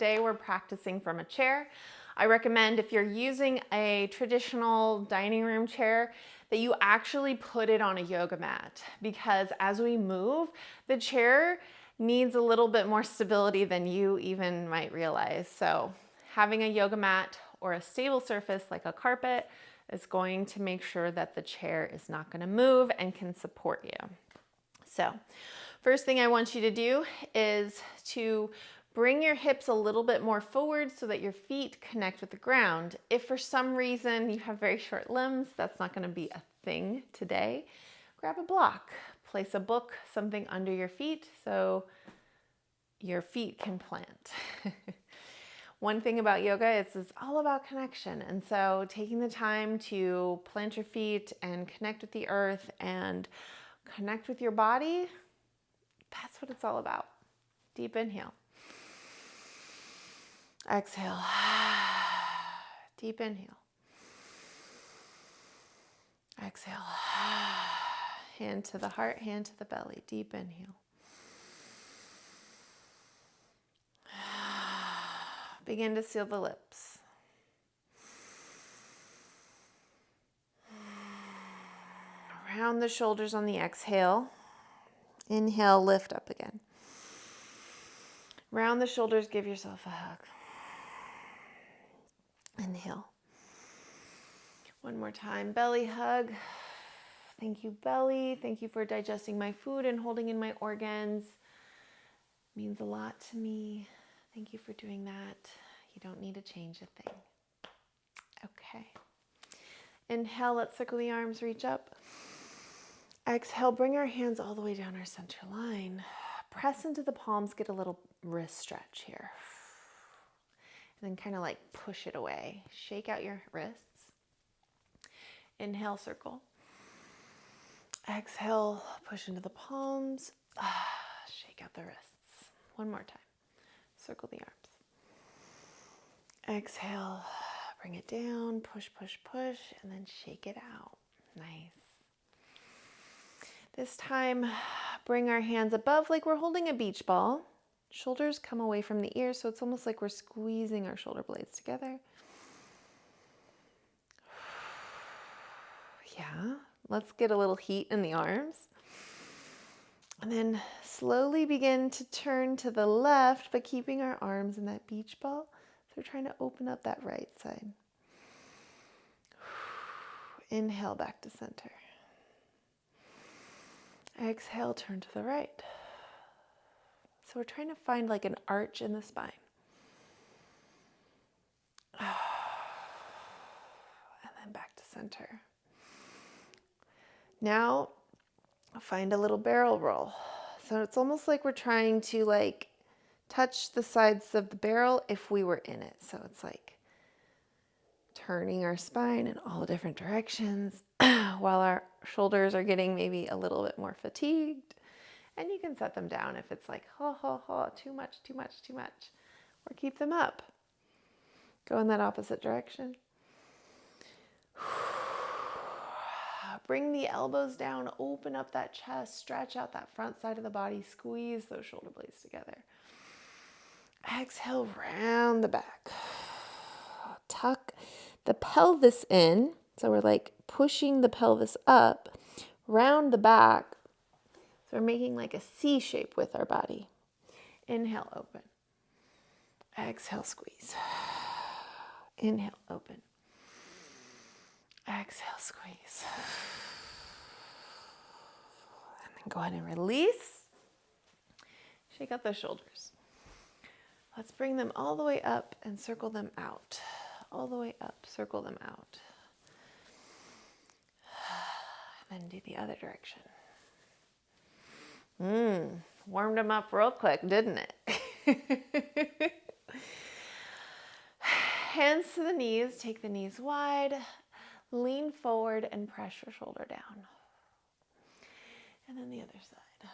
today we're practicing from a chair. I recommend if you're using a traditional dining room chair that you actually put it on a yoga mat, because as we move, the chair needs a little bit more stability than you even might realize. So having a yoga mat or a stable surface like a carpet is going to make sure that the chair is not going to move and can support you. So first thing I want you to do is to bring your hips a little bit more forward so that your feet connect with the ground. If for some reason you have very short limbs, that's not going to be a thing today. Grab a block, place a book, something under your feet so your feet can plant. One thing about yoga is it's all about connection. And so taking the time to plant your feet and connect with the earth and connect with your body, that's what it's all about. Deep inhale. Exhale. Deep inhale. Exhale. Hand to the heart, hand to the belly. Deep inhale. Begin to seal the lips. Round the shoulders on the exhale. Inhale, lift up again. Round the shoulders, give yourself a hug. Inhale. One more time, belly hug. Thank you, belly. Thank you for digesting my food and holding in my organs. It means a lot to me. Thank you for doing that. You don't need to change a thing. Okay. Inhale, let's circle the arms, reach up. Exhale, bring our hands all the way down our center line. Press into the palms, get a little wrist stretch here. And then kind of like push it away. Shake out your wrists. Inhale, circle. Exhale, push into the palms. Shake out the wrists. One more time. Circle the arms. Exhale, bring it down, push, push, push, and then shake it out. Nice. This time, bring our hands above like we're holding a beach ball. Shoulders come away from the ears, so it's almost like we're squeezing our shoulder blades together. Yeah, let's get a little heat in the arms. And then slowly begin to turn to the left, but keeping our arms in that beach ball. So we're trying to open up that right side. Inhale back to center. Exhale, turn to the right. So we're trying to find like an arch in the spine. And then back to center. Now, find a little barrel roll. So it's almost like we're trying to like touch the sides of the barrel if we were in it. So it's like turning our spine in all different directions while our shoulders are getting maybe a little bit more fatigued. And you can set them down if it's like, too much, too much, too much. Or keep them up. Go in that opposite direction. Bring the elbows down, open up that chest, stretch out that front side of the body, squeeze those shoulder blades together. Exhale, round the back. Tuck the pelvis in. So we're like pushing the pelvis up, round the back. So we're making like a C shape with our body. Inhale, open. Exhale, squeeze. Inhale, open. Exhale, squeeze. And then go ahead and release. Shake out those shoulders. Let's bring them all the way up and circle them out. All the way up, circle them out. And then do the other direction. Warmed them up real quick, didn't it? Hands to the knees, take the knees wide, lean forward and press your shoulder down. And then the other side.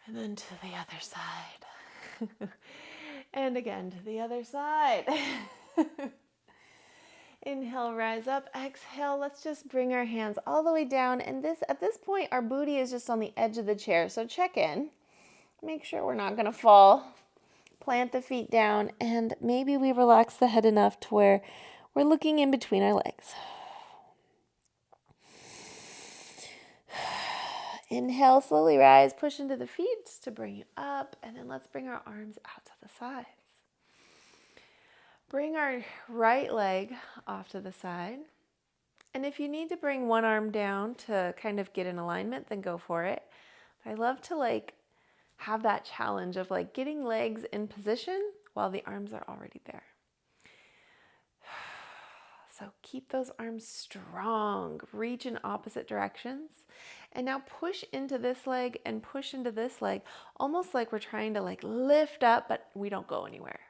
And then to the other side. And again to the other side. Inhale, rise up. Exhale, let's just bring our hands all the way down. And at this point, our booty is just on the edge of the chair. So check in. Make sure we're not gonna fall. Plant the feet down, and maybe we relax the head enough to where we're looking in between our legs. Inhale, slowly rise, push into the feet to bring you up, and then let's bring our arms out to the sides. Bring our right leg off to the side. And if you need to bring one arm down to kind of get in alignment, then go for it. But I love to have that challenge of getting legs in position while the arms are already there. So keep those arms strong, reach in opposite directions. And now push into this leg and push into this leg, almost like we're trying to lift up, but we don't go anywhere.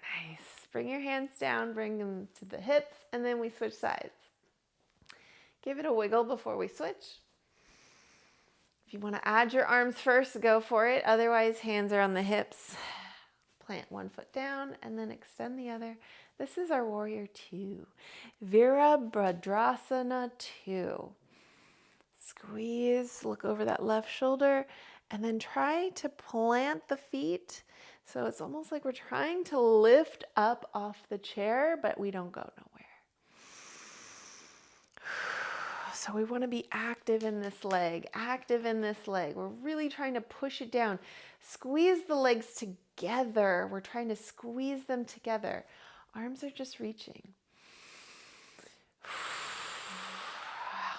Nice. Bring your hands down, bring them to the hips, and then we switch sides. Give it a wiggle before we switch. If you want to add your arms first, go for it. Otherwise, hands are on the hips. Plant one foot down and then extend the other. This is our warrior two. Virabhadrasana 2. Squeeze, look over that left shoulder, and then try to plant the feet. So it's almost like we're trying to lift up off the chair, but we don't go nowhere. So we want to be active in this leg, active in this leg. We're really trying to push it down. Squeeze the legs together. We're trying to squeeze them together. Arms are just reaching.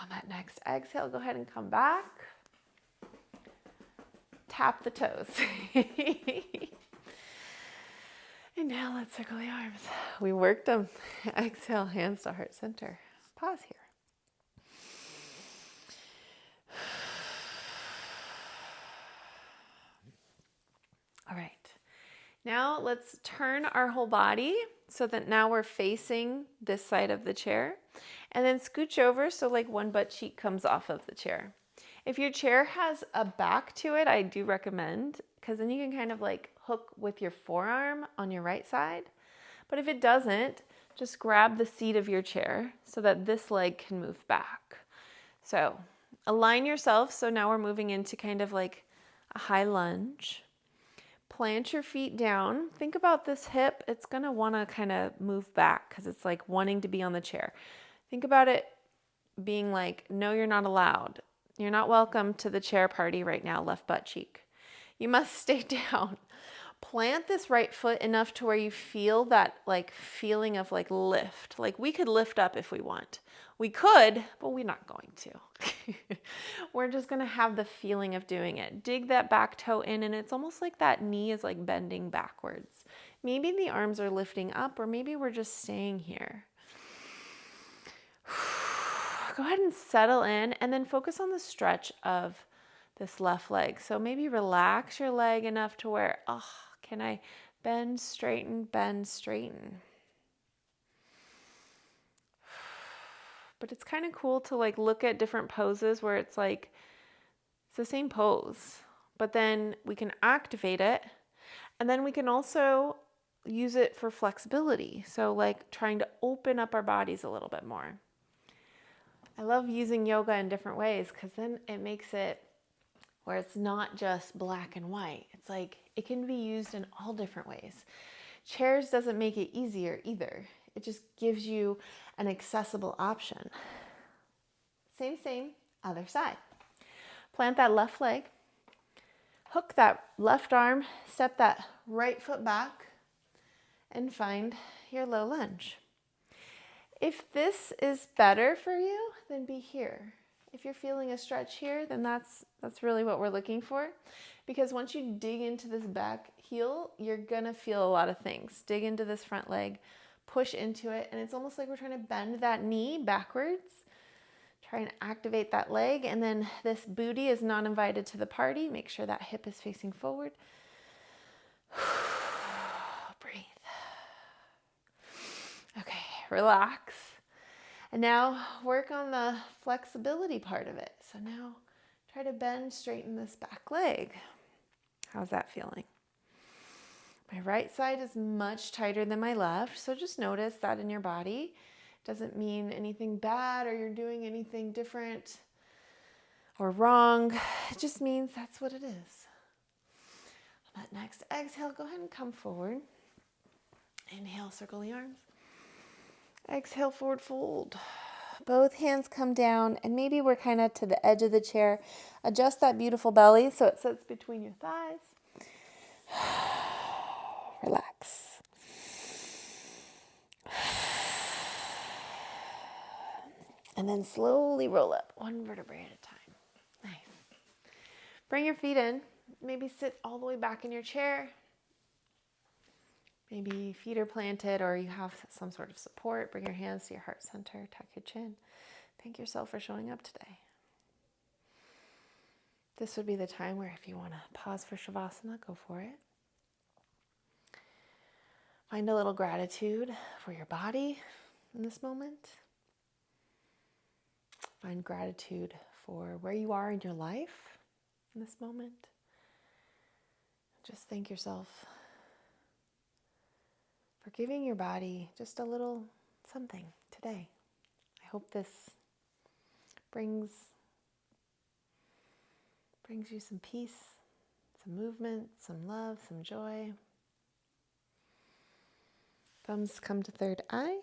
On that next exhale, go ahead and come back. Tap the toes. And now let's circle the arms. We worked them. Exhale, hands to heart center. Pause here. All right, now let's turn our whole body so that now we're facing this side of the chair, and then scooch over so one butt cheek comes off of the chair. If your chair has a back to it, I do recommend, because then you can kind of hook with your forearm on your right side. But if it doesn't, just grab the seat of your chair so that this leg can move back. So align yourself. So now we're moving into kind of a high lunge. Plant your feet down. Think about this hip. It's going to want to kind of move back because it's wanting to be on the chair. Think about it being no, you're not allowed. You're not welcome to the chair party right now, left butt cheek. You must stay down. Plant this right foot enough to where you feel that feeling of lift. We could lift up if we want. We could, but we're not going to. We're just going to have the feeling of doing it. Dig that back toe in, and it's almost like that knee is bending backwards. Maybe the arms are lifting up, or maybe we're just staying here. Go ahead and settle in, and then focus on the stretch of this left leg. So maybe relax your leg enough to where, can I bend, straighten, bend, straighten? But it's kind of cool to look at different poses where it's it's the same pose, but then we can activate it, and then we can also use it for flexibility. So trying to open up our bodies a little bit more. I love using yoga in different ways because then it makes it where it's not just black and white. It's it can be used in all different ways. Chairs doesn't make it easier either. It just gives you an accessible option. Same, other side. Plant that left leg. Hook that left arm, step that right foot back, and find your low lunge. If this is better for you, then be here. If you're feeling a stretch here, then that's really what we're looking for. Because once you dig into this back heel, you're gonna feel a lot of things. Dig into this front leg, push into it, and it's almost like we're trying to bend that knee backwards. Try and activate that leg, and then this booty is not invited to the party. Make sure that hip is facing forward. Breathe. Okay, relax. And now work on the flexibility part of it. So now try to bend, straighten this back leg. How's that feeling? My right side is much tighter than my left, so just notice that in your body. Doesn't mean anything bad or you're doing anything different or wrong. It just means that's what it is. On that next exhale, go ahead and come forward. Inhale, circle the arms. Exhale, forward fold. Both hands come down, and maybe we're kind of to the edge of the chair. Adjust that beautiful belly so it sits between your thighs. Relax. And then slowly roll up, one vertebrae at a time. Nice. Bring your feet in. Maybe sit all the way back in your chair. Maybe feet are planted or you have some sort of support. Bring your hands to your heart center. Tuck your chin. Thank yourself for showing up today. This would be the time where if you want to pause for Shavasana, go for it. Find a little gratitude for your body in this moment. Find gratitude for where you are in your life in this moment. Just thank yourself for giving your body just a little something today. I hope this brings you some peace, some movement, some love, some joy. Thumbs come to third eye.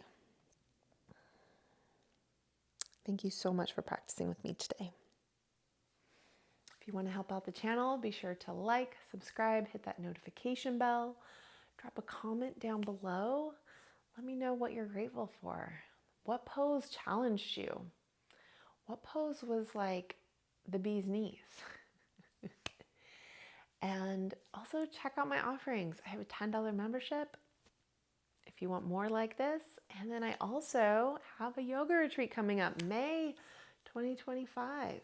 Thank you so much for practicing with me today. If you want to help out the channel, be sure to like, subscribe, hit that notification bell, drop a comment down below. Let me know what you're grateful for. What pose challenged you? What pose was like the bee's knees? And also check out my offerings. I have a $10 membership if you want more like this. And then I also have a yoga retreat coming up, May 2025,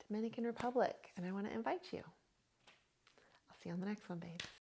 Dominican Republic. And I want to invite you. I'll see you on the next one, babes.